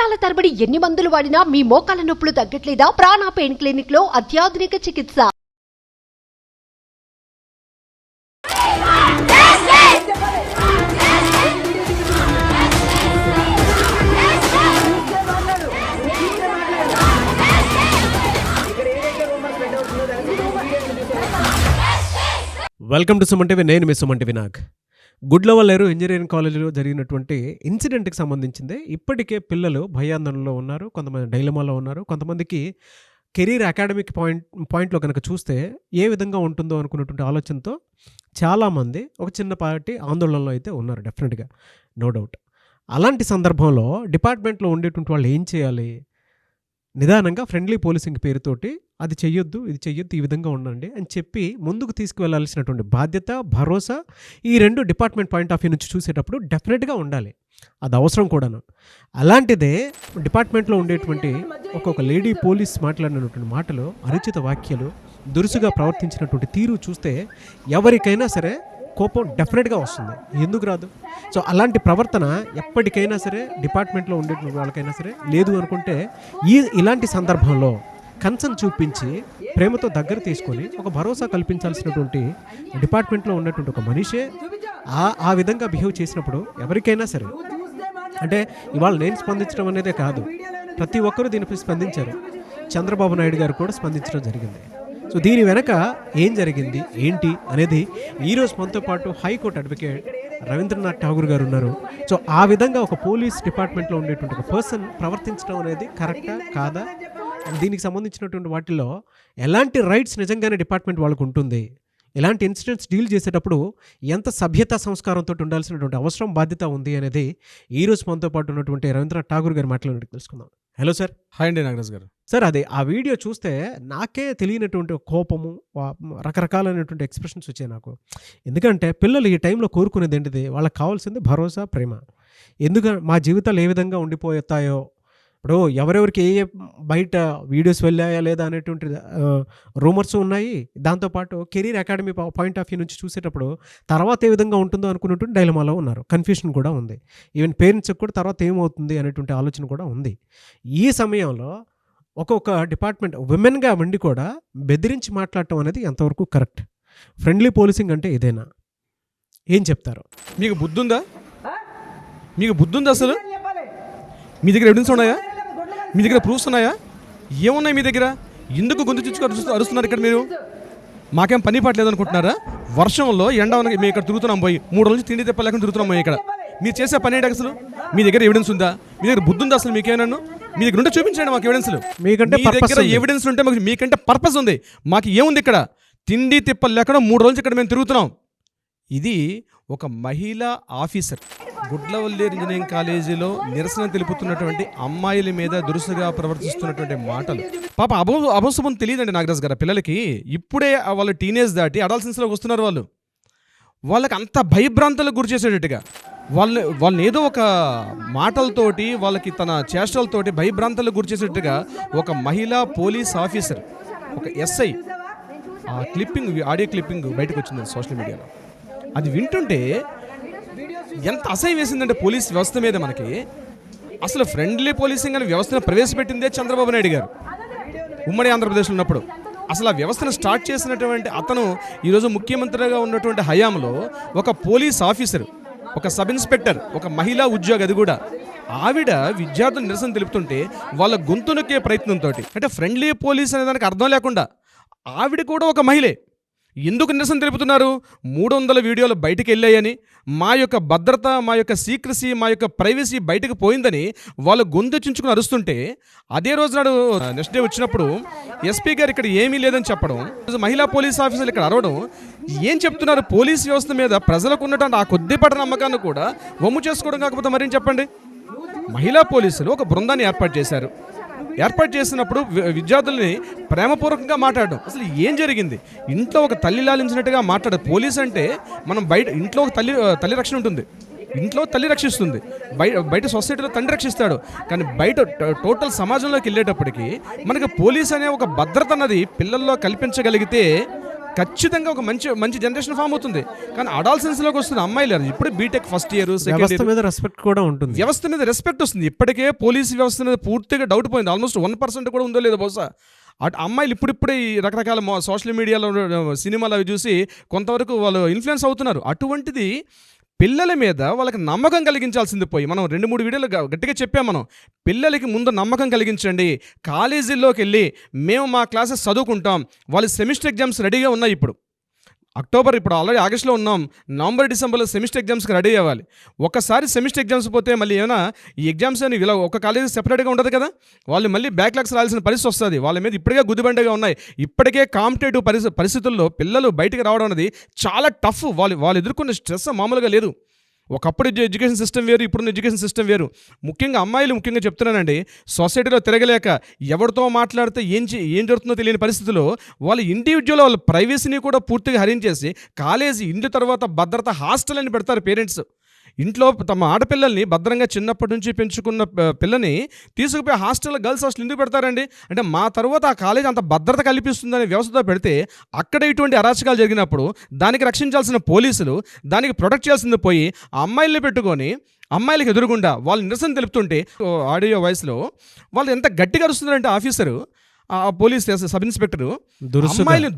సంవత్సరాల తరబడి ఎన్ని మందులు వాడినా మీ మోకాల నొప్పులు తగ్గట్లేదా? ప్రాణ పెయిన్ క్లినిక్ లో అత్యాధునిక చికిత్స. Welcome to Suman TV. నేను మీ సుమన్ టీవీ నాగ్. గుడ్లవల్లేరు ఇంజనీరింగ్ కాలేజీలో జరిగినటువంటి ఇన్సిడెంట్కి సంబంధించింది. ఇప్పటికే పిల్లలు భయాందోళనలో ఉన్నారు, కొంతమంది డైలమాలో ఉన్నారు, కొంతమందికి కెరీర్ అకాడమిక్ పాయింట్లో కనుక చూస్తే ఏ విధంగా ఉంటుందో అనుకున్నటువంటి ఆలోచనతో చాలామంది ఒక చిన్నపాటి ఆందోళనలో అయితే ఉన్నారు. డెఫినెట్గా, నో డౌట్. అలాంటి సందర్భంలో డిపార్ట్మెంట్లో ఉండేటువంటి వాళ్ళు ఏం చేయాలి? నిదానంగా ఫ్రెండ్లీ పోలీసింగ్ పేరుతోటి అది చెయ్యొద్దు, ఇది చెయ్యొద్దు, ఈ విధంగా ఉండండి అని చెప్పి ముందుకు తీసుకువెళ్లాల్సినటువంటి బాధ్యత, భరోసా ఈ రెండు డిపార్ట్మెంట్ పాయింట్ ఆఫ్ వ్యూ నుంచి చూసేటప్పుడు డెఫినెట్గా ఉండాలి. అది అవసరం కూడాను. అలాంటిదే డిపార్ట్మెంట్లో ఉండేటువంటి ఒక్కొక్క లేడీ పోలీస్ మాట్లాడినటువంటి మాటలు, అనుచిత వాక్యాలు, దురుసుగా ప్రవర్తించినటువంటి తీరు చూస్తే ఎవరికైనా సరే కోపం డెఫినెట్గా వస్తుంది. ఎందుకు రాదు? సో అలాంటి ప్రవర్తన ఎప్పటికైనా సరే డిపార్ట్మెంట్లో ఉండే వాళ్ళకైనా సరే లేదు అనుకుంటే ఇలాంటి సందర్భంలో కన్సర్న్ చూపించి ప్రేమతో దగ్గర తీసుకొని ఒక భరోసా కల్పించాల్సినటువంటి డిపార్ట్మెంట్లో ఉన్నటువంటి ఒక మనిషే ఆ విధంగా బిహేవ్ చేసినప్పుడు ఎవరికైనా సరే, అంటే ఇవాళ నేను స్పందించడం అనేదే కాదు, ప్రతి ఒక్కరూ దీనిపై స్పందించారు. చంద్రబాబు నాయుడు గారు కూడా స్పందించడం జరిగింది. సో దీని వెనక ఏం జరిగింది ఏంటి అనేది ఈరోజు మనతో పాటు హైకోర్టు అడ్వకేట్ రవీంద్రనాథ్ ఠాగూర్ గారు ఉన్నారు. సో ఆ విధంగా ఒక పోలీస్ డిపార్ట్మెంట్లో ఉండేటువంటి ఒక పర్సన్ ప్రవర్తించడం అనేది కరెక్టా కాదా, దీనికి సంబంధించినటువంటి వాటిల్లో ఎలాంటి రైట్స్ నిజంగానే డిపార్ట్మెంట్ వాళ్ళకు ఉంటుంది, ఇలాంటి ఇన్సిడెంట్స్ డీల్ చేసేటప్పుడు ఎంత సభ్యతా సంస్కారంతో ఉండాల్సినటువంటి అవసరం, బాధ్యత ఉంది అనేది ఈరోజు మనతో పాటు ఉన్నటువంటి రవీంద్రనాథ్ ఠాగూర్ గారు మాట్లాడి తెలుసుకుందాం. Hello sir. హాయ్ అండి నాగరాజ్ గారు. సార్, అదే ఆ వీడియో చూస్తే నాకే తెలియనటువంటి కోపము, రకరకాలైనటువంటి ఎక్స్ప్రెషన్స్ వచ్చాయి నాకు. ఎందుకంటే పిల్లలు ఈ టైంలో కోరుకునేది ఏంటిది? వాళ్ళకి కావాల్సింది భరోసా, ప్రేమ. ఎందుకంటే మా జీవితాలు ఏ విధంగా ఉండిపోతాయో, ఇప్పుడు ఎవరెవరికి ఏ బయట వీడియోస్ వెళ్ళాయా లేదా అనేటువంటి రూమర్స్ ఉన్నాయి. దాంతోపాటు career academy point of view నుంచి చూసేటప్పుడు తర్వాత ఏ విధంగా ఉంటుందో అనుకున్నటువంటి డైలమాలో ఉన్నారు. కన్ఫ్యూషన్ కూడా ఉంది. ఈవెన్ పేరెంట్స్కి కూడా తర్వాత ఏమవుతుంది అనేటువంటి ఆలోచన కూడా ఉంది. ఈ సమయంలో ఒక్కొక్క డిపార్ట్మెంట్ విమెన్గా ఉండి కూడా బెదిరించి మాట్లాడటం అనేది ఎంతవరకు కరెక్ట్? ఫ్రెండ్లీ పోలీసింగ్ అంటే ఇదేనా? ఏం చెప్తారు? మీకు బుద్ధి ఉందా? మీకు బుద్ధి ఉందా? అసలు మీ దగ్గర ఎవిడెన్స్ ఉన్నాయా? మీ దగ్గర ప్రూఫ్స్ ఉన్నాయా? ఏమున్నాయి మీ దగ్గర? ఎందుకు గొంతు చుచ్చుకు అరుస్తున్నారు ఇక్కడ? మీరు మాకేం పని పట్టలేదు అనుకుంటున్నారా? వర్షంలో ఎండ మేము ఇక్కడ తిరుగుతున్నాం, పోయి 3 రోజులు తిండి తెప్పలేకుండా తిరుగుతున్నాం పోయి. ఇక్కడ మీరు చేసే పని ఏంటి అసలు? మీ దగ్గర ఎవిడెన్స్ ఉందా? మీ దగ్గర బుద్ధి ఉందా? అసలు మీకేమన్నా మీ దగ్గర ఉంటే చూపించండి మాకు ఎవిడెన్స్లు. మీకంటే దగ్గర ఎవిడెన్స్ ఉంటే మాకు, మీకంటే పర్పస్ ఉంది. మాకు ఏముంది? ఇక్కడ తిండి తిప్పలు లేకుండా 3 రోజులు ఇక్కడ మేము తిరుగుతున్నాం. ఇది ఒక మహిళా ఆఫీసర్ గుడ్లవల్లేరు ఇంజనీరింగ్ కాలేజీలో నిరసన తెలుపుతున్నటువంటి అమ్మాయిల మీద దురుసుగా ప్రవర్తిస్తున్నటువంటి మాటలు. పాప అభంశం తెలియదండి నాగరాజ్ గారు. పిల్లలకి ఇప్పుడే వాళ్ళు టీనేజ్ దాటి అడాల్సెన్స్లోకి వస్తున్నారు. వాళ్ళకి అంత భయభ్రాంతులకు గురి చేసేటట్టుగా వాళ్ళని ఏదో ఒక మాటలతోటి, వాళ్ళకి తన చేష్టలతోటి భయభ్రాంతులకు గురి చేసేటట్టుగా ఒక మహిళా పోలీస్ ఆఫీసర్, ఒక ఎస్ఐ ఆ క్లిప్పింగ్, ఆడియో క్లిప్పింగ్ బయటకు వచ్చింది సోషల్ మీడియాలో. అది వింటుంటే ఎంత అసహ్యం వేసిందంటే పోలీస్ వ్యవస్థ మీద మనకి. అసలు ఫ్రెండ్లీ పోలీసింగ్ అనే వ్యవస్థను ప్రవేశపెట్టిందే చంద్రబాబు నాయుడు గారు ఉమ్మడి ఆంధ్రప్రదేశ్లో ఉన్నప్పుడు. అసలు ఆ వ్యవస్థను స్టార్ట్ చేసినటువంటి అతను ఈరోజు ముఖ్యమంత్రిగా ఉన్నటువంటి హయాంలో ఒక పోలీస్ ఆఫీసర్, ఒక సబ్ ఇన్స్పెక్టర్, ఒక మహిళా ఉద్యోగి, అది కూడా ఆవిడ విద్యార్థులు నిరసన తెలుపుతుంటే వాళ్ళ గొంతు నొక్కే ప్రయత్నంతో, అంటే ఫ్రెండ్లీ పోలీస్ అనే దానికి అర్థం లేకుండా ఆవిడ కూడా ఒక మహిళే. ఎందుకు నిరసన తెలుపుతున్నారు? 300 వీడియోలు బయటకు వెళ్ళాయని, మా యొక్క భద్రత, మా యొక్క సీక్రసీ, మా యొక్క ప్రైవసీ బయటకు పోయిందని వాళ్ళు గొంతు చించుకుని అరుస్తుంటే, అదే రోజు నాడు నెక్స్ట్ డే వచ్చినప్పుడు ఎస్పీ గారు ఇక్కడ ఏమీ లేదని చెప్పడం, మహిళా పోలీస్ ఆఫీసర్లు ఇక్కడ అరవడం, ఏం చెప్తున్నారు? పోలీస్ వ్యవస్థ మీద ప్రజలకు ఉన్నటువంటి ఆ కొద్దిపాటి నమ్మకాన్ని కూడా వమ్ము చేసుకోవడం కాకపోతే మరేం చెప్పండి? మహిళా పోలీసులు ఒక బృందాన్ని ఏర్పాటు చేసినప్పుడు విద్యార్థుల్ని ప్రేమపూర్వకంగా మాట్లాడడం. అసలు ఏం జరిగింది? ఇంట్లో ఒక తల్లి లాలించినట్టుగా మాట్లాడదు. పోలీస్ అంటే మనం బయట ఇంట్లో ఒక తల్లి రక్షణ ఉంటుంది, ఇంట్లో తల్లి రక్షిస్తుంది, బయట సొసైటీలో తండ్రి రక్షిస్తాడు. కానీ బయట టోటల్ సమాజంలోకి వెళ్ళేటప్పటికి మనకి పోలీస్ అనే ఒక భద్రత అన్నది పిల్లల్లో కల్పించగలిగితే ఖచ్చితంగా ఒక మంచి మంచి జనరేషన్ ఫామ్ అవుతుంది. కానీ అడాల్సెన్స్లోకి వస్తున్న అమ్మాయిలు ఇప్పుడు బీటెక్ ఫస్ట్ ఇయర్, సెకండ్ వ్యవస్థ ఇయర్, మీద రెస్పెక్ట్ కూడా ఉంటుంది. వ్యవస్థ మీద రెస్పెక్ట్ వస్తుంది. ఇప్పటికే పోలీసు వ్యవస్థ మీద పూర్తిగా డౌట్ పోయింది. ఆల్మోస్ట్ 1% కూడా ఉందో లేదో బహుశా. అటు అమ్మాయిలు ఇప్పుడిప్పుడే ఈ రకరకాల సోషల్ మీడియాలో సినిమాలు అవి చూసి కొంతవరకు వాళ్ళు ఇన్ఫ్లుయెన్స్ అవుతున్నారు. అటువంటిది పిల్లల మీద వాళ్ళకి నమ్మకం కలిగించాల్సింది పోయి మనం 2-3 వీడియోలు గట్టిగా చెప్పాం. మనం పిల్లలకి ముందు నమ్మకం కలిగించండి. కాలేజీల్లోకి వెళ్ళి మేము మా క్లాసెస్ చదువుకుంటాం, వాళ్ళ సెమిస్టర్ ఎగ్జామ్స్ రెడీగా ఉన్నాయి. ఇప్పుడు ఆల్రెడీ ఆగస్టులో ఉన్నాం. నవంబర్ డిసెంబర్లో సెమిస్టర్ ఎగ్జామ్స్కి రెడీ అవ్వాలి. ఒకసారి సెమిస్టర్ ఎగ్జామ్స్ పోతే మళ్ళీ ఏమైనా ఈ ఎగ్జామ్స్ అని ఇలా ఒక కాలేజీ సెపరేట్గా ఉండదు కదా, వాళ్ళు మళ్ళీ బ్యాక్లాగ్స్ రాయాల్సిన పరిస్థితి వస్తుంది. వాళ్ళ మీద ఇప్పటికే గుదిబండగా ఉన్నాయి. ఇప్పటికే కాంపిటేటివ్ పరిస్థితుల్లో పిల్లలు బయటికి రావడం అనేది చాలా టఫ్. వాళ్ళు ఎదుర్కొన్న స్ట్రెస్ మామూలుగా లేదు. ఒకప్పుడు ఎడ్యుకేషన్ సిస్టమ్ వేరు, ఇప్పుడున్న ఎడ్యుకేషన్ సిస్టమ్ వేరు. ముఖ్యంగా అమ్మాయిలు ముఖ్యంగా చెప్తున్నానండి, సొసైటీలో తిరగలేక ఎవరితో మాట్లాడితే ఏం జరుగుతుందో తెలియని పరిస్థితుల్లో వాళ్ళు ఇండివిజువల్ వాళ్ళ ప్రైవసీని కూడా పూర్తిగా హరించేసి కాలేజీ ఇంటి తర్వాత భద్రత హాస్టల్ అని పెడతారు పేరెంట్స్. ఇంట్లో తమ ఆడపిల్లల్ని భద్రంగా చిన్నప్పటి నుంచి పెంచుకున్న పిల్లని తీసుకుపోయి హాస్టల్లో గర్ల్స్ హాస్టల్ ఎందుకు పెడతారండి? అంటే మా తర్వాత ఆ కాలేజ్ అంత భద్రత కల్పిస్తుందనే వ్యవస్థతో పెడితే అక్కడ ఇటువంటి అరాచకాలు జరిగినప్పుడు దానికి రక్షించాల్సిన పోలీసులు, దానికి ప్రొటెక్ట్ చేయాల్సింది పోయి ఆ అమ్మాయిల్ని పెట్టుకొని అమ్మాయిలకు ఎదురుగుండా వాళ్ళు నిరసన తెలుపుతుంటే ఆడియో వాయిస్లో వాళ్ళు ఎంత గట్టిగా అరుస్తున్నారంటే ఆఫీసరు, ఆ పోలీస్ సబ్ ఇన్స్పెక్టరు అమ్మాయిని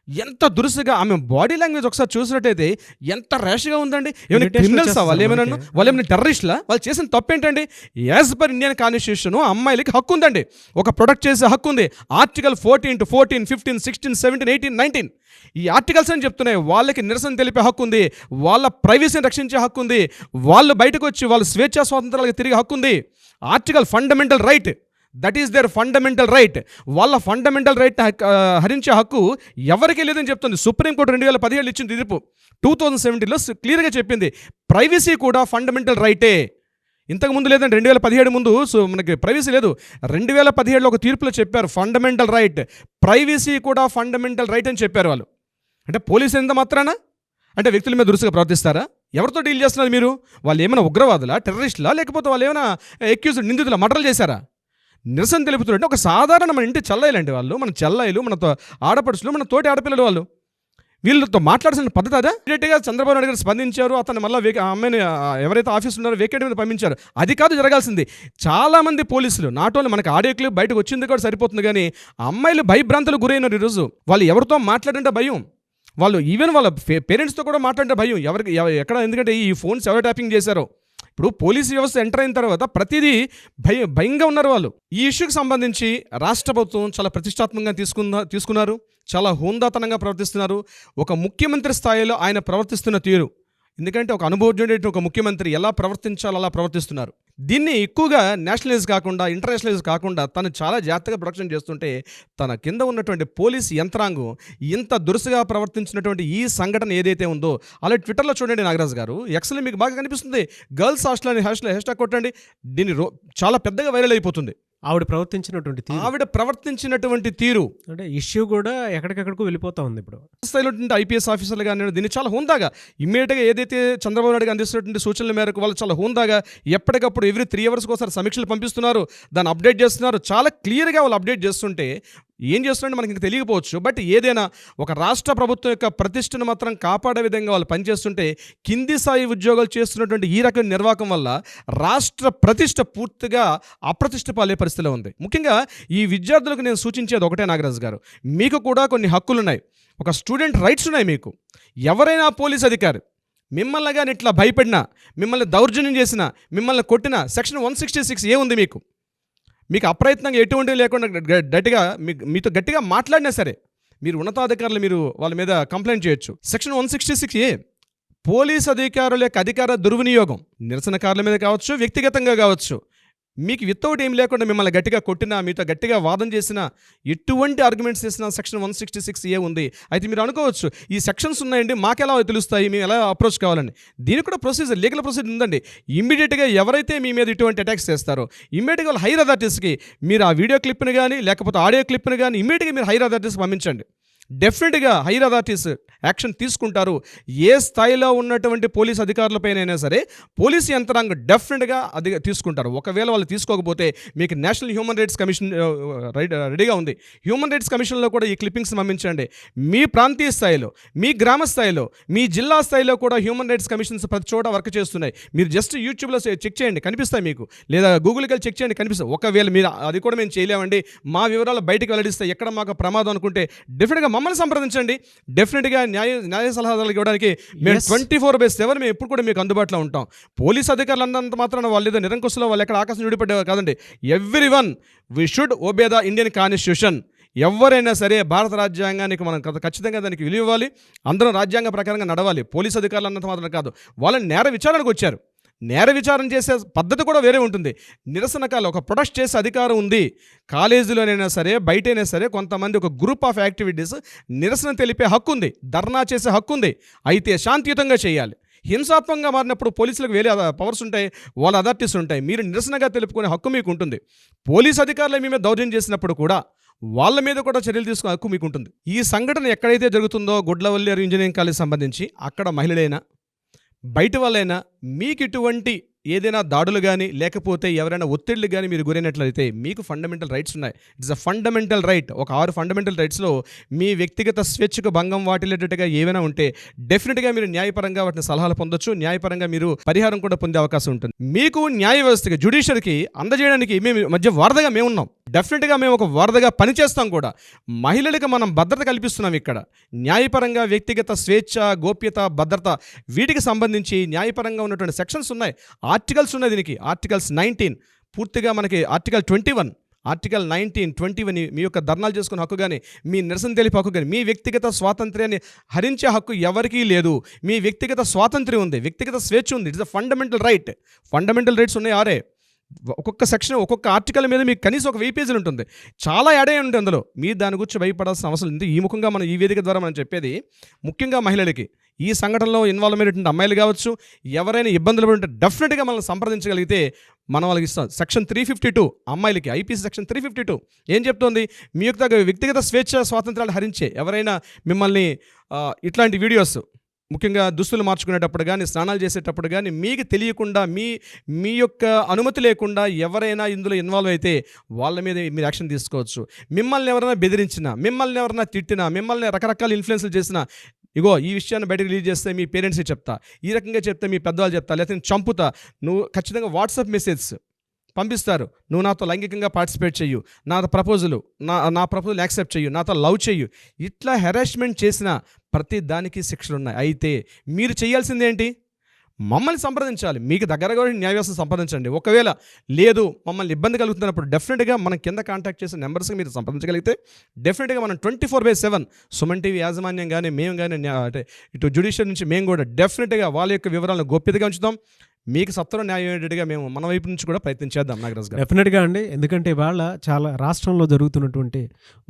ఎంత దురుసుగా ఆమె బాడీ లాంగ్వేజ్ ఒకసారి చూసినట్టయితే ఎంత ర్యాష్గా ఉందండి. ఏమైనా క్రిమినల్స్ వాళ్ళు ఏమైనా టెర్రరిస్ట్లా? వాళ్ళు చేసిన తప్పేంటండి? యాజ్ పర్ ఇండియన్ కాన్స్టిట్యూషన్ అమ్మాయిలకి హక్కు ఉందండి, ఒక ప్రొటెక్ట్ చేసే హక్కు ఉంది. ఆర్టికల్ 14 to 14, 15, 16, 17, 18, 19 ఈ ఆర్టికల్స్ అని చెప్తున్నాయి. వాళ్ళకి నిరసన తెలిపే హక్కు ఉంది, వాళ్ళ ప్రైవసీని రక్షించే హక్కు ఉంది, వాళ్ళు బయటకు వచ్చి వాళ్ళ స్వేచ్ఛా స్వాతంత్రాలకు తిరిగే హక్కు ఉంది. Article fundamental right, that is their fundamental right. వాళ్ళ ఫండమెంటల్ రైట్ హరించే హక్కు ఎవరికీ లేదని చెప్తుంది. సుప్రీంకోర్టు 2017 ఇచ్చిన తీర్పు 2017లో క్లియర్గా చెప్పింది. ప్రైవసీ కూడా ఫండమెంటల్ రైటే. ఇంతకుముందు లేదండి, 2017 ముందు మనకి ప్రైవసీ లేదు. 2017లో ఒక తీర్పులో చెప్పారు ఫండమెంటల్ రైట్, ప్రైవసీ కూడా ఫండమెంటల్ రైట్ అని చెప్పారు వాళ్ళు. అంటే పోలీసు ఎంత మాత్రాన అంటే వ్యక్తుల మీద దురుసుగా ప్రవర్తిస్తారా? ఎవరితో డీల్ చేస్తున్నారు మీరు? వాళ్ళు ఏమైనా ఉగ్రవాదులా, టెర్రరిస్టులా, లేకపోతే వాళ్ళు ఏమైనా అక్యూజ్డ్ నిందితుల మర్డర్లు చేశారా? నిరసన తెలుపుతుంటే ఒక సాధారణ మన ఇంటి చెల్లైలండి వాళ్ళు, మన చెల్లైలు, మన ఆడపడుచులు, మన తోటి ఆడపిల్లలు, వాళ్ళు వీళ్ళతో మాట్లాడాల్సిన పద్ధతి అదే. డైరెక్ట్గా చంద్రబాబు నాయుడు గారు స్పందించారు, అతను మళ్ళీ అమ్మాయిని ఎవరైతే ఆఫీస్ ఉన్నారో వేకేట్ మీద పంపించారు. అది కాదు జరగాల్సింది. చాలామంది పోలీసులు నాట్ ఓన్లీ మనకి ఆడియో క్లిప్ బయటకు వచ్చింది కూడా సరిపోతుంది, కానీ అమ్మాయిలు భయభ్రాంతులు గురైనారు. ఈరోజు వాళ్ళు ఎవరితో మాట్లాడంటే భయం, వాళ్ళు ఈవెన్ వాళ్ళ పేరెంట్స్తో కూడా మాట్లాడే భయం ఎక్కడ, ఎందుకంటే ఈ ఫోన్స్ ఎవరు ట్యాపింగ్ చేశారో. ఇప్పుడు పోలీసు వ్యవస్థ ఎంటర్ అయిన తర్వాత ప్రతిదీ భయంగా ఉన్నారు వాళ్ళు. ఈ ఇష్యూకి సంబంధించి రాష్ట్ర ప్రభుత్వం చాలా ప్రతిష్టాత్మకంగా తీసుకున్నారు, చాలా హోందాతనంగా ప్రవర్తిస్తున్నారు. ఒక ముఖ్యమంత్రి స్థాయిలో ఆయన ప్రవర్తిస్తున్న తీరు, ఎందుకంటే ఒక అనుభవజ్ఞుడైన ఒక ముఖ్యమంత్రి ఎలా ప్రవర్తించాలో అలా ప్రవర్తిస్తున్నారు. దీన్ని ఎక్కువగా నేషనలైజ్ కాకుండా, ఇంటర్నేషనలైజ్ కాకుండా తను చాలా జాగ్రత్తగా ప్రొడక్షన్ చేస్తుంటే తన కింద ఉన్నటువంటి పోలీస్ యంత్రాంగం ఇంత దురుసుగా ప్రవర్తించినటువంటి ఈ సంఘటన ఏదైతే ఉందో, అలా ట్విట్టర్లో చూడండి నాగరాజు గారు, ఎక్స్లో మీకు బాగా కనిపిస్తుంది. గర్ల్స్ హాస్టల్ అని హ్యాష్ట్యాగ్ కొట్టండి, దీన్ని చాలా పెద్దగా వైరల్ అయిపోతుంది. ఆవిడ ప్రవర్తించినటువంటి తీరు అంటే ఇష్యూ కూడా ఎక్కడికెక్కడికో వెళ్ళిపోతా ఉంది. ఇప్పుడు స్థాయిలో ఐపీఎస్ ఆఫీసర్లు కానీ దీన్ని చాలా హోందాగా ఇమ్మీడియట్గా ఏదైతే చంద్రబాబు నాయుడు అందిస్తున్నటువంటి సూచనల మేరకు వాళ్ళు చాలా హోందాగా ఎప్పటికప్పుడు ఎవ్రీ 3 hours ఒకసారి సమీక్షలు పంపిస్తున్నారు, దాన్ని అప్డేట్ చేస్తున్నారు. చాలా క్లియర్గా వాళ్ళు అప్డేట్ చేస్తుంటే ఏం చేస్తున్నారంటే మనకి ఇంకా తెలియకపోవచ్చు, బట్ ఏదైనా ఒక రాష్ట్ర ప్రభుత్వం యొక్క ప్రతిష్టను మాత్రం కాపాడే విధంగా వాళ్ళు పనిచేస్తుంటే కింది స్థాయి ఉద్యోగాలు చేస్తున్నటువంటి ఈ రకం నిర్వాహకం వల్ల రాష్ట్ర ప్రతిష్ట పూర్తిగా అప్రతిష్ట పాలే పరిస్థితిలో ఉంది. ముఖ్యంగా ఈ విద్యార్థులకు నేను సూచించేది ఒకటే నాగరాజు గారు, మీకు కూడా కొన్ని హక్కులు ఉన్నాయి, ఒక స్టూడెంట్ రైట్స్ ఉన్నాయి మీకు. ఎవరైనా పోలీస్ అధికారి మిమ్మల్ని కానీ ఇట్లా భయపడినా, మిమ్మల్ని దౌర్జన్యం చేసినా, మిమ్మల్ని కొట్టినా సెక్షన్ 166 ఏముంది మీకు అప్రయత్నంగా ఎటువంటి లేకుండా మీతో గట్టిగా మాట్లాడినా సరే మీరు ఉన్నతాధికారులు మీరు వాళ్ళ మీద కంప్లైంట్ చేయొచ్చు. సెక్షన్ 166A పోలీస్ అధికారుల యొక్క అధికార దుర్వినియోగం నిరసనకారుల మీద కావచ్చు, వ్యక్తిగతంగా కావచ్చు, మీకు వితౌట్ ఏం లేకుండా మిమ్మల్ని గట్టిగా కొట్టినా, మీతో గట్టిగా వాదన చేసినా, ఎటువంటి ఆర్గ్యుమెంట్స్ చేసినా సెక్షన్ 166A ఉంది. అయితే మీరు అనుకోవచ్చు ఈ సెక్షన్స్ ఉన్నాయండి, మాకెలా తెలుస్తాయి, మేము ఎలా అప్రోచ్ కావాలని. దీనికి కూడా ప్రొసీజర్, లీగల్ ప్రొసీజర్ ఉందండి. ఇమ్మీడియట్గా ఎవరైతే మీ మీద ఇటువంటి అటాక్స్ చేస్తారో ఇమ్మీడియట్గా వాళ్ళు హైర్ అథారిటీస్కి మీరు ఆ వీడియో క్లిప్ని కానీ లేకపోతే ఆడియో క్లిప్ని కానీ ఇమ్మీడియట్గా మీరు హైర్ అథారిటీస్కి పంపించండి. డెఫినెట్గా హైయర్ అథారిటీస్ యాక్షన్ తీసుకుంటారు. ఏ స్థాయిలో ఉన్నటువంటి పోలీస్ అధికారులపైనైనా సరే పోలీస్ యంత్రాంగం డెఫినెట్గా అది తీసుకుంటారు. ఒకవేళ వాళ్ళు తీసుకోకపోతే మీకు నేషనల్ హ్యూమన్ రైట్స్ కమిషన్ రెడీగా ఉంది. హ్యూమన్ రైట్స్ కమిషన్లో కూడా ఈ క్లిప్పింగ్స్ పంపించండి. మీ ప్రాంతీయ స్థాయిలో, మీ గ్రామ స్థాయిలో, మీ జిల్లా స్థాయిలో కూడా హ్యూమన్ రైట్స్ కమిషన్స్ ప్రతి చోట వర్క్ చేస్తున్నాయి. మీరు జస్ట్ యూట్యూబ్లో చెక్ చేయండి, కనిపిస్తాయి మీకు. లేదా గూగుల్కి వెళ్ళి చెక్ చేయండి, కనిపిస్తాయి. ఒకవేళ మీరు అది కూడా మేము చేయలేమండి, మా వివరాలు బయటకు వెల్లడిస్తే ఎక్కడ మాకు ప్రమాదం అనుకుంటే డెఫినెట్గా మమ్మల్ని సంప్రదించండి. డెఫినెట్గా న్యాయ సలహాలు ఇవ్వడానికి మేము 24/7 మేము ఎప్పుడు కూడా మీకు అందుబాటులో ఉంటాం. పోలీస్ అధికారులు అన్నంత మాత్రాన వాళ్ళు ఏదో నిరంకుశలో వాళ్ళు ఎక్కడ ఆకాశం విడిపడ్డారు కాదండి. Everyone we should obey the Indian constitution. ఎవరైనా సరే భారత రాజ్యాంగానికి మనం ఖచ్చితంగా దానికి విలువ ఇవ్వాలి. అందరం రాజ్యాంగ ప్రకారంగా నడవాలి. పోలీస్ అధికారులు అన్నంత మాత్రం కాదు, వాళ్ళని నేర విచారణకు వచ్చారు. నేర విచారణ చేసే పద్ధతి కూడా వేరే ఉంటుంది. నిరసనకాలు ఒక ప్రొటెస్ట్ చేసే అధికారం ఉంది. కాలేజీలోనైనా సరే, బయటైనా సరే కొంతమంది ఒక గ్రూప్ ఆఫ్ యాక్టివిటీస్ నిరసన తెలిపే హక్కు ఉంది, ధర్నా చేసే హక్కు ఉంది. అయితే శాంతియుతంగా చేయాలి. హింసాత్మకంగా మారినప్పుడు పోలీసులకు వేరే పవర్స్ ఉంటాయి, వాళ్ళ అథారిటీస్ ఉంటాయి. మీరు నిరసనగా తెలుపుకునే హక్కు మీకు ఉంటుంది. పోలీస్ అధికారులు మీ మీద దౌర్జన్యం చేసినప్పుడు కూడా వాళ్ళ మీద కూడా చర్యలు తీసుకునే హక్కు మీకు ఉంటుంది. ఈ సంఘటన ఎక్కడైతే జరుగుతుందో గుడ్లవల్లేరు ఇంజనీరింగ్ కాలేజ్ సంబంధించి, అక్కడ మహిళలైనా బయట వాళ్ళైనా మీకు ఇటువంటి ఏదైనా దాడులు కానీ లేకపోతే ఎవరైనా ఒత్తిళ్లు కానీ మీరు గురైనట్లయితే మీకు ఫండమెంటల్ రైట్స్ ఉన్నాయి. It's a fundamental right. ఒక 6 ఫండమెంటల్ రైట్స్లో మీ వ్యక్తిగత స్వేచ్ఛకు భంగం వాటిల్లేటట్టుగా ఏమైనా ఉంటే డెఫినెట్గా మీరు న్యాయపరంగా వాటిని సలహాలు పొందొచ్చు. న్యాయపరంగా మీరు పరిహారం కూడా పొందే అవకాశం ఉంటుంది. మీకు న్యాయ వ్యవస్థకి, జ్యుడిషియరీకి అందజేయడానికి మేము మధ్య వారధిగా మేము ఉన్నాం. డెఫినెట్గా మేము ఒక వారధిగా పనిచేస్తాం కూడా. మహిళలకు మనం భద్రత కల్పిస్తున్నాం. ఇక్కడ న్యాయపరంగా వ్యక్తిగత స్వేచ్ఛ, గోప్యత, భద్రత వీటికి సంబంధించి న్యాయపరంగా ఉన్నటువంటి సెక్షన్స్ ఉన్నాయి, ఆర్టికల్స్ ఉన్నాయి. దీనికి ఆర్టికల్స్ 19 పూర్తిగా మనకి ఆర్టికల్ 21, ఆర్టికల్ 19, 21 మీ యొక్క ధర్నాలు చేసుకునే హక్కు కానీ, మీ నిరసన తెలిపే హక్కు కానీ, మీ వ్యక్తిగత స్వాతంత్ర్యాన్ని హరించే హక్కు ఎవరికీ లేదు. మీ వ్యక్తిగత స్వాతంత్ర్యం ఉంది, వ్యక్తిగత స్వేచ్ఛ ఉంది. It's a fundamental right. Fundamental rights ఉన్నాయి 6. ఒక్కొక్క సెక్షన్, ఒక్కొక్క ఆర్టికల్ మీద మీకు కనీసం ఒక 1000 పేజీలు ఉంటుంది. చాలా యాడ్ అయి ఉంటుంది అందులో. మీరు దాని గురించి భయపడాల్సిన అవసరం ఉంది. ఈ ముఖంగా మనం ఈ వేదిక ద్వారా మనం చెప్పేది ముఖ్యంగా మహిళలకి, ఈ సంఘటనలో ఇన్వాల్వ్ అయినటువంటి అమ్మాయిలు కావచ్చు, ఎవరైనా ఇబ్బందులు పడి ఉంటే డెఫినెట్గా మనల్ని సంప్రదించగలిగితే మనం వాళ్ళకి ఇస్తాం. సెక్షన్ 352 అమ్మాయిలకి, ఐపీసీ సెక్షన్ 352 ఏం చెప్తోంది? మీ యొక్క వ్యక్తిగత స్వేచ్ఛ స్వాతంత్రాలు హరించే ఎవరైనా మిమ్మల్ని ఇట్లాంటి వీడియోస్, ముఖ్యంగా దుస్తులు మార్చుకునేటప్పుడు కానీ, స్నానాలు చేసేటప్పుడు కానీ, మీకు తెలియకుండా మీ యొక్క అనుమతి లేకుండా ఎవరైనా ఇందులో ఇన్వాల్వ్ అయితే వాళ్ళ మీద మీరు యాక్షన్ తీసుకోవచ్చు. మిమ్మల్ని ఎవరైనా బెదిరించినా, మిమ్మల్ని ఎవరైనా తిట్టినా, మిమ్మల్ని రకరకాల ఇన్ఫ్లుయెన్స్లు చేసినా, ఇగో ఈ విషయాన్ని బయటకు రిలీజ్ చేస్తే మీ పేరెంట్స్కి చెప్తా, ఈ రకంగా చెప్తే మీ పెద్దవాళ్ళు చెప్తా, లేకపోతే నేను చంపుతా, నువ్వు ఖచ్చితంగా వాట్సాప్ మెసేజ్ పంపిస్తారు, నువ్వు నాతో లైంగికంగా పార్టిసిపేట్ చెయ్యు, నా ప్రపోజలు నా ప్రపోజల్ యాక్సెప్ట్ చెయ్యు, నాతో లవ్ చెయ్యు, ఇట్లా హెరాస్మెంట్ చేసిన ప్రతి దానికి శిక్షలు ఉన్నాయి. అయితే మీరు చేయాల్సింది ఏంటి? మమ్మల్ని సంప్రదించాలి. మీకు దగ్గరగా న్యాయ వ్యవస్థ సంప్రదించండి. ఒకవేళ లేదు మమ్మల్ని ఇబ్బంది కలుగుతున్నప్పుడు డెఫినెట్గా మనం కింద కాంటాక్ట్ చేసిన నెంబర్స్కి మీరు సంప్రదించగలిగితే డెఫినెట్గా మనం 24/7 సుమన్ టీవీ యాజమాన్యం కానీ, మేము కానీ, అంటే ఇటు జ్యుడిషియరీ నుంచి మేము కూడా డెఫినెట్గా వాళ్ళ యొక్క వివరాలను గోప్యతగా ఉంచుతాం. మీకు సత్వరం న్యాయం అయ్యేటట్టుగా మేము మన వైపు నుంచి కూడా ప్రయత్నించేద్దాం నాగరాజు గారు. డెఫినెట్గా అండి. ఎందుకంటే వాళ్ళ చాలా రాష్ట్రంలో జరుగుతున్నటువంటి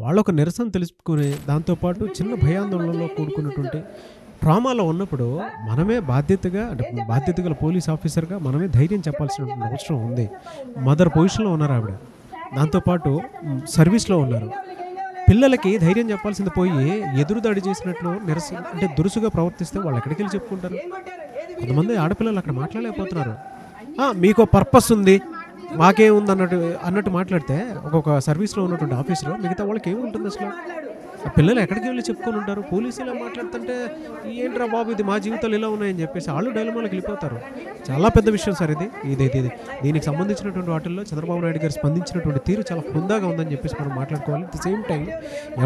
వాళ్ళ ఒక నిరసన తెలుసుకునే దాంతోపాటు చిన్న భయాందోళనలో కూడుకున్నటువంటి ట్రామాలో ఉన్నప్పుడు మనమే బాధ్యతగా, అంటే బాధ్యత గల పోలీస్ ఆఫీసర్గా మనమే ధైర్యం చెప్పాల్సిన అవసరం ఉంది. మదర్ పొజిషన్లో ఉన్నారు ఆవిడ, దాంతోపాటు సర్వీస్లో ఉన్నారు. పిల్లలకి ధైర్యం చెప్పాల్సింది పోయి ఎదురుదాడి చేసినట్లు నిరసన అంటే దురుసుగా ప్రవర్తిస్తే వాళ్ళు ఎక్కడికి వెళ్ళి చెప్పుకుంటారు? కొంతమంది ఆడపిల్లలు అక్కడ మాట్లాడలేకపోతున్నారు. మీకు పర్పస్ ఉంది, మాకేముంది అన్నట్టు మాట్లాడితే ఒక్కొక్క సర్వీస్లో ఉన్నటువంటి ఆఫీసర్ మిగతా వాళ్ళకి ఏముంటుంది అసలు? ఆ పిల్లలు ఎక్కడికి వెళ్ళి చెప్పుకొని ఉంటారు? పోలీసులు మాట్లాడుతుంటే ఏంట్రా బాబు ఇది మా జీవితాలు ఇలా ఉన్నాయని చెప్పేసి వాళ్ళు డైలమాలకు వెళ్ళిపోతారు. చాలా పెద్ద విషయం సార్ ఇది. దీనికి సంబంధించినటువంటి వాటిల్లో చంద్రబాబు నాయుడు గారు స్పందించినటువంటి తీరు చాలా హుందాగా ఉందని చెప్పేసి మనం మాట్లాడుకోవాలి. అట్ ద సేమ్ టైం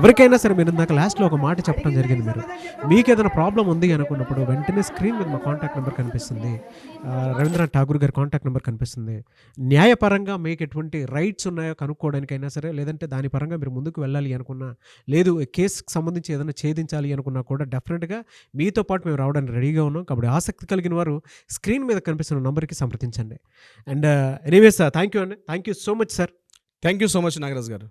ఎవరికైనా సరే, మీరు ఇందాక లాస్ట్లో ఒక మాట చెప్పడం జరిగింది, మీకు ఏదైనా ప్రాబ్లం ఉంది అనుకున్నప్పుడు వెంటనే స్క్రీన్ మీద మా కాంటాక్ట్ నెంబర్ కనిపిస్తుంది, రవీంద్రనాథ్ ఠాగూర్ గారి కాంటాక్ట్ నెంబర్ కనిపిస్తుంది. న్యాయపరంగా మీకు ఎటువంటి రైట్స్ ఉన్నాయో కనుక్కోవడానికైనా సరే, లేదంటే దాని పరంగా మీరు ముందుకు వెళ్ళాలి అనుకున్నా, లేదు కేసుకు సంబంధించి ఏదైనా ఛేదించాలి అనుకున్నా కూడా డెఫినెట్గా మీతో పాటు మేము రావడానికి రెడీగా ఉన్నాం. కాబట్టి ఆసక్తి కలిగిన వారు స్క్రీన్ మీద కనిపిస్తున్న నంబర్కి సంప్రదించండి. అండ్ ఎనీవేస్ థ్యాంక్ యూ అండి. Thank you so much sir. Thank you so much Nagaraju గారు.